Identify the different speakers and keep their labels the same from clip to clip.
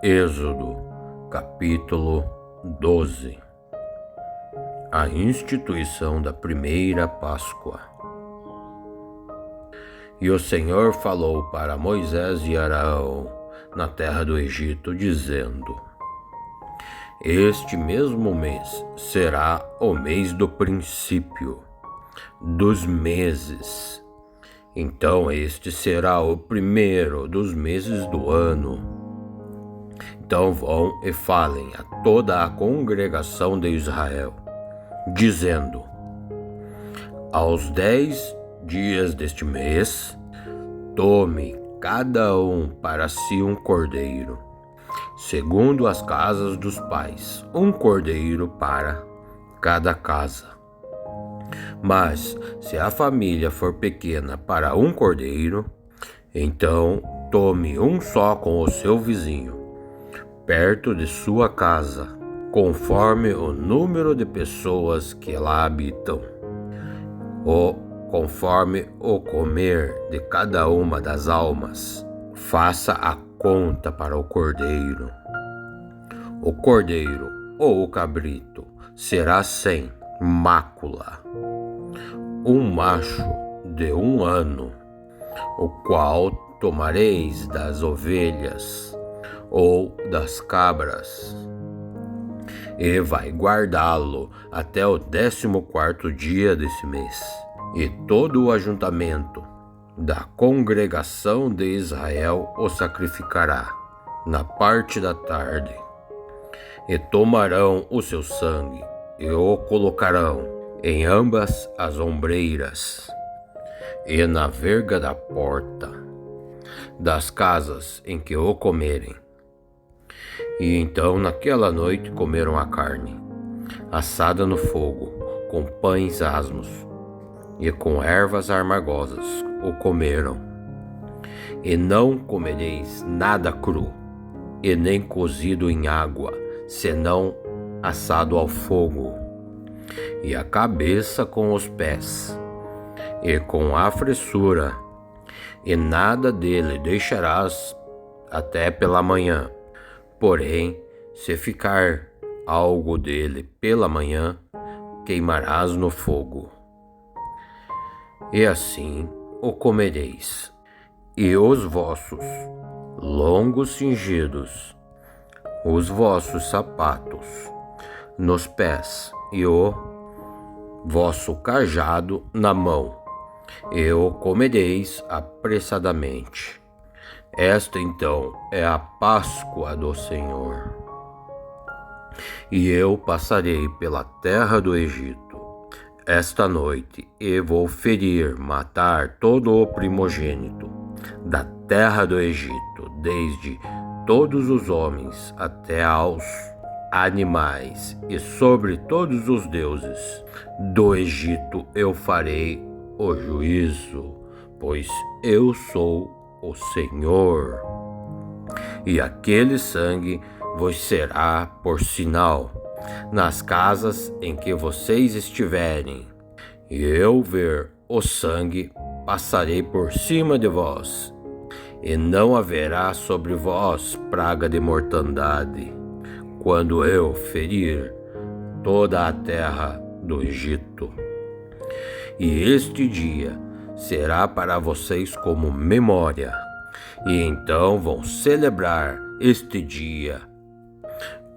Speaker 1: Êxodo, capítulo 12. A instituição da primeira Páscoa. E o Senhor falou para Moisés e Arão na terra do Egito, dizendo: Este mesmo mês será o mês do princípio dos meses. Então este será o primeiro dos meses do ano. Então vão e falem a toda a congregação de Israel, dizendo: Aos 10 dias deste mês, tome cada um para si um cordeiro, segundo as casas dos pais, um cordeiro para cada casa. Mas se a família for pequena para um cordeiro, então tome um só com o seu vizinho, perto de sua casa, conforme o número de pessoas que lá habitam, ou conforme o comer de cada uma das almas. Faça a conta para o cordeiro. O cordeiro ou o cabrito será sem mácula, um macho de 1 ano, o qual tomareis das ovelhas ou das cabras, e vai guardá-lo até o 14º dia desse mês. E todo o ajuntamento da congregação de Israel o sacrificará na parte da tarde, e tomarão o seu sangue e o colocarão em ambas as ombreiras e na verga da porta das casas em que o comerem. E então naquela noite comeram a carne, assada no fogo, com pães asmos, e com ervas amargosas o comeram. E não comereis nada cru, e nem cozido em água, senão assado ao fogo, e a cabeça com os pés, e com a fressura, e nada dele deixarás até pela manhã. Porém, se ficar algo dele pela manhã, queimarás no fogo. E assim o comereis. E os vossos longos cingidos, os vossos sapatos nos pés, e o vosso cajado na mão, e o comereis apressadamente. Esta então é a Páscoa do Senhor. E eu passarei pela terra do Egito esta noite, e vou matar todo o primogênito da terra do Egito, desde todos os homens até aos animais, e sobre todos os deuses do Egito eu farei o juízo, pois eu sou o Senhor. E aquele sangue vos será por sinal nas casas em que vocês estiverem. E eu ver o sangue, passarei por cima de vós, e não haverá sobre vós praga de mortandade, quando eu ferir toda a terra do Egito. E este dia será para vocês como memória, e então vão celebrar este dia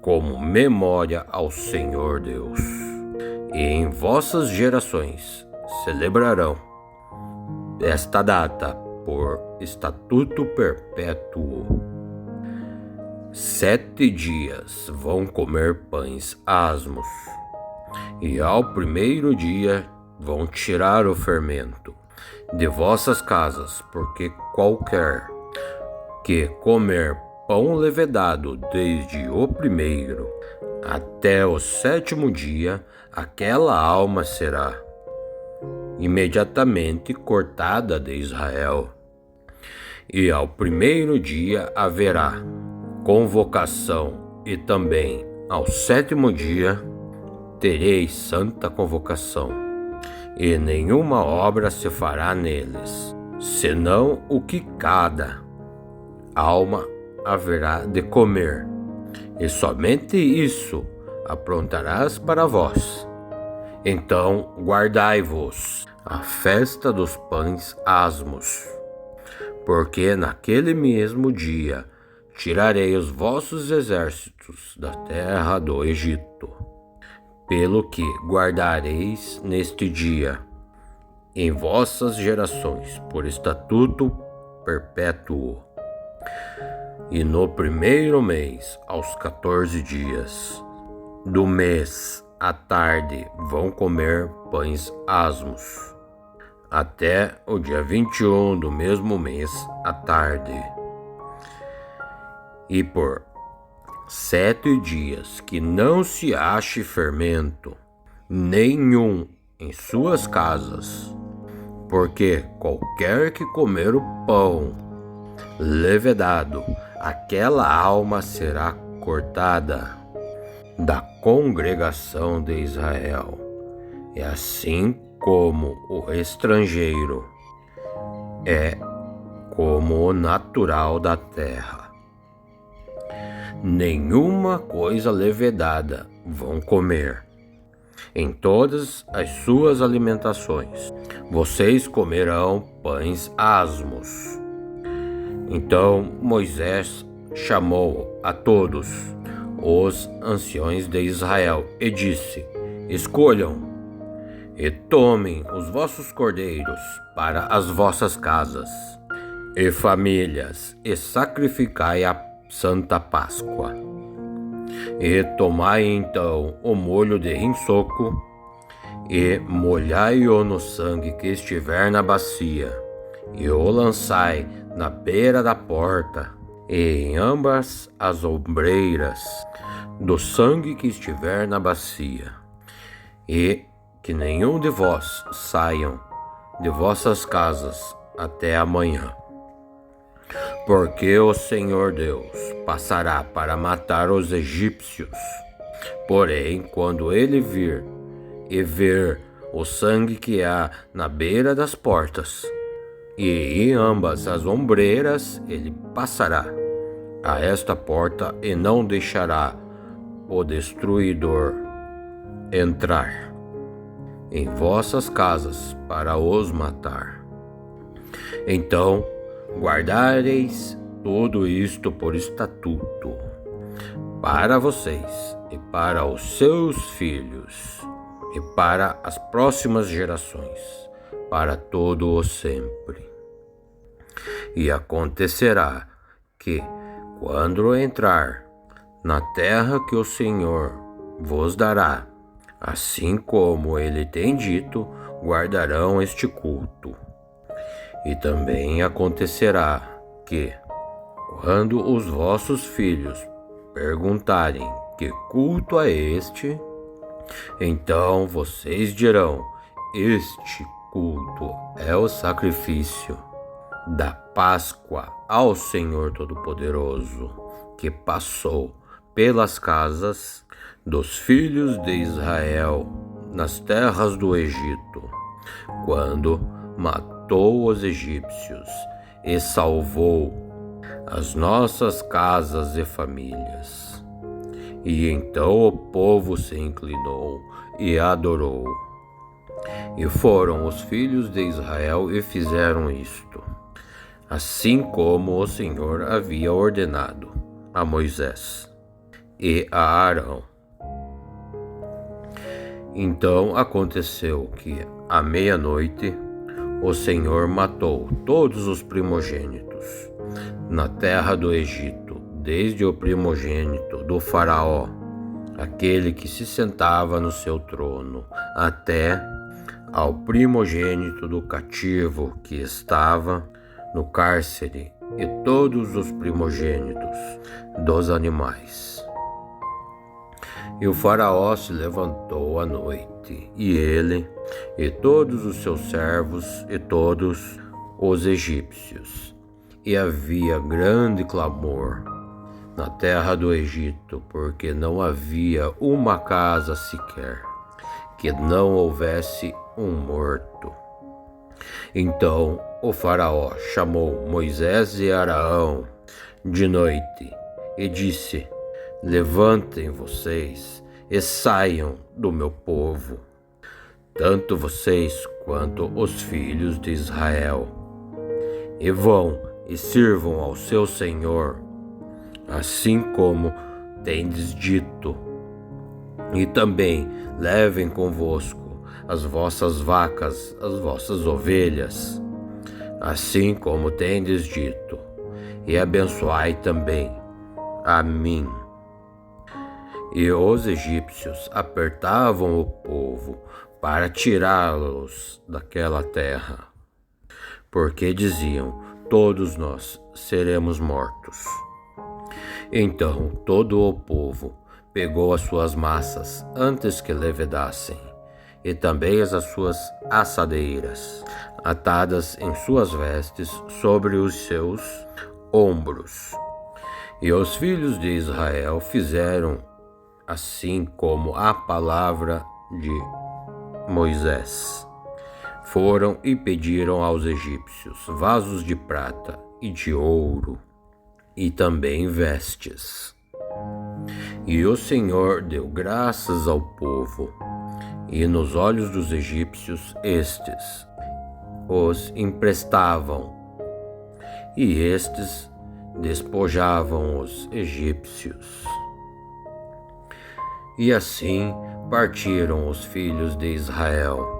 Speaker 1: como memória ao Senhor Deus. E em vossas gerações celebrarão esta data por estatuto perpétuo. 7 dias vão comer pães asmos, e ao primeiro dia vão tirar o fermento de vossas casas, porque qualquer que comer pão levedado desde o primeiro até o 7º dia, aquela alma será imediatamente cortada de Israel. E ao primeiro dia haverá convocação, e também ao 7º dia tereis santa convocação, e nenhuma obra se fará neles, senão o que cada alma haverá de comer, e somente isso aprontarás para vós. Então guardai-vos a festa dos pães asmos, porque naquele mesmo dia tirarei os vossos exércitos da terra do Egito. Pelo que guardareis neste dia em vossas gerações por estatuto perpétuo. E no primeiro mês, aos 14 dias do mês, à tarde, vão comer pães asmos, até o dia 21 do mesmo mês, à tarde. E por 7 dias que não se ache fermento nenhum em suas casas, porque qualquer que comer o pão levedado, aquela alma será cortada da congregação de Israel, e assim como o estrangeiro é como o natural da terra. Nenhuma coisa levedada vão comer em todas as suas alimentações. Vocês comerão pães asmos. Então Moisés chamou a todos os anciões de Israel e disse: escolham e tomem os vossos cordeiros para as vossas casas e famílias, e sacrificai a Santa Páscoa. E tomai então o molho de hinsoco e molhai-o no sangue que estiver na bacia, e o lançai na beira da porta e em ambas as ombreiras do sangue que estiver na bacia, e que nenhum de vós saiam de vossas casas até amanhã. Porque o Senhor Deus passará para matar os egípcios. Porém, quando ele vir e ver o sangue que há na beira das portas e em ambas as ombreiras, ele passará a esta porta e não deixará o destruidor entrar em vossas casas para os matar. Então guardareis tudo isto por estatuto para vocês e para os seus filhos e para as próximas gerações, para todo o sempre. E acontecerá que, quando entrar na terra que o Senhor vos dará, assim como ele tem dito, guardarão este culto. E também acontecerá que, quando os vossos filhos perguntarem que culto é este, então vocês dirão: este culto é o sacrifício da Páscoa ao Senhor Todo-Poderoso, que passou pelas casas dos filhos de Israel nas terras do Egito, quando matou os egípcios e salvou as nossas casas e famílias. E então o povo se inclinou e adorou. E foram os filhos de Israel e fizeram isto, assim como o Senhor havia ordenado a Moisés e a Arão. Então aconteceu que, à meia-noite, o Senhor matou todos os primogênitos na terra do Egito, desde o primogênito do faraó, aquele que se sentava no seu trono, até ao primogênito do cativo que estava no cárcere, e todos os primogênitos dos animais. E o faraó se levantou à noite, e ele, e todos os seus servos, e todos os egípcios. E havia grande clamor na terra do Egito, porque não havia uma casa sequer que não houvesse um morto. Então o faraó chamou Moisés e Arão, de noite e disse: Levantem vocês e saiam do meu povo, tanto vocês quanto os filhos de Israel, e vão e sirvam ao seu Senhor, assim como tendes dito. E também levem convosco as vossas vacas, as vossas ovelhas, assim como tendes dito, e abençoai também a mim. E os egípcios apertavam o povo para tirá-los daquela terra, porque diziam: todos nós seremos mortos. Então todo o povo pegou as suas massas antes que levedassem, e também as suas assadeiras, atadas em suas vestes sobre os seus ombros. E os filhos de Israel fizeram assim como a palavra de Moisés. Foram e pediram aos egípcios vasos de prata e de ouro, e também vestes. E o Senhor deu graças ao povo, e nos olhos dos egípcios estes os emprestavam, e estes despojavam os egípcios. E assim partiram os filhos de Israel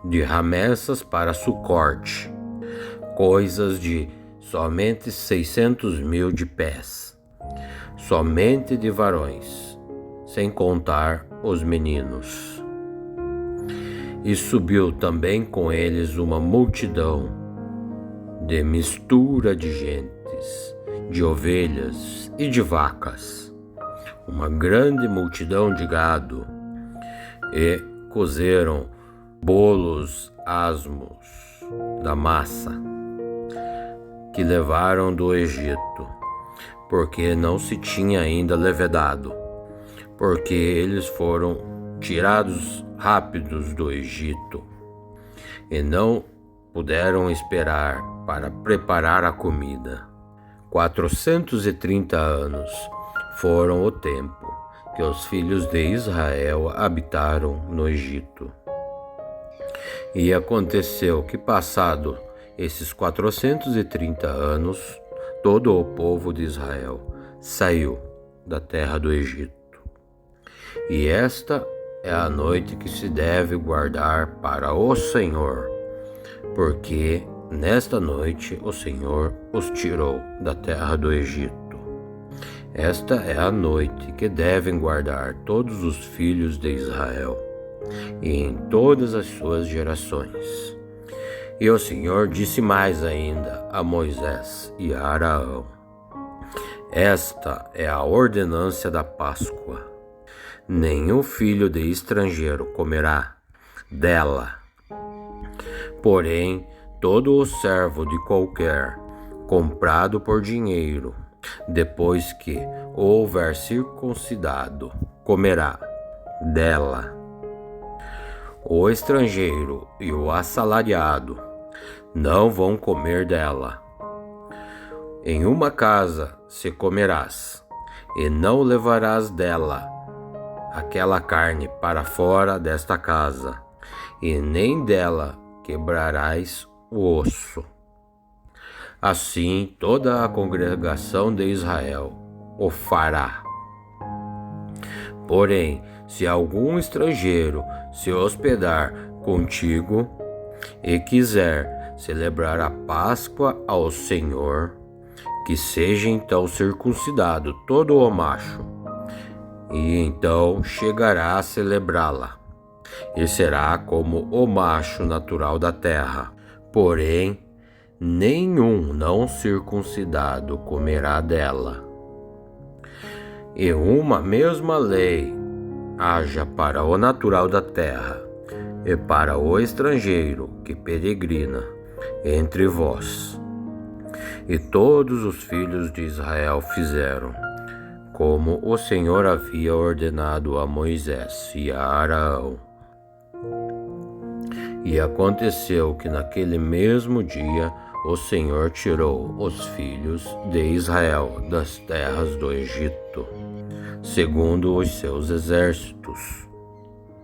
Speaker 1: de Ramessas para Sucote, coisas de somente 600.000 de pés, somente de varões, sem contar os meninos. E subiu também com eles uma multidão de mistura de gentes, de ovelhas e de vacas, uma grande multidão de gado, e cozeram bolos asmos da massa que levaram do Egito, porque não se tinha ainda levedado, porque eles foram tirados rápidos do Egito, e não puderam esperar para preparar a comida. 430 anos foram o tempo que os filhos de Israel habitaram no Egito. E aconteceu que, passado esses 430 anos, todo o povo de Israel saiu da terra do Egito. E esta é a noite que se deve guardar para o Senhor, porque nesta noite o Senhor os tirou da terra do Egito. Esta é a noite que devem guardar todos os filhos de Israel, e em todas as suas gerações. E o Senhor disse mais ainda a Moisés e a Araão: Esta é a ordenância da Páscoa. Nenhum filho de estrangeiro comerá dela. Porém, todo o servo de qualquer, comprado por dinheiro, depois que o houver circuncidado, comerá dela. O estrangeiro e o assalariado não vão comer dela. Em uma casa se comerás, e não levarás dela aquela carne para fora desta casa, e nem dela quebrarás o osso. Assim toda a congregação de Israel o fará. Porém, se algum estrangeiro se hospedar contigo e quiser celebrar a Páscoa ao Senhor, que seja então circuncidado todo o macho, e então chegará a celebrá-la, e será como o macho natural da terra. Porém, nenhum não circuncidado comerá dela. E uma mesma lei haja para o natural da terra e para o estrangeiro que peregrina entre vós. E todos os filhos de Israel fizeram como o Senhor havia ordenado a Moisés e a Araão. E aconteceu que naquele mesmo dia o Senhor tirou os filhos de Israel das terras do Egito, segundo os seus exércitos.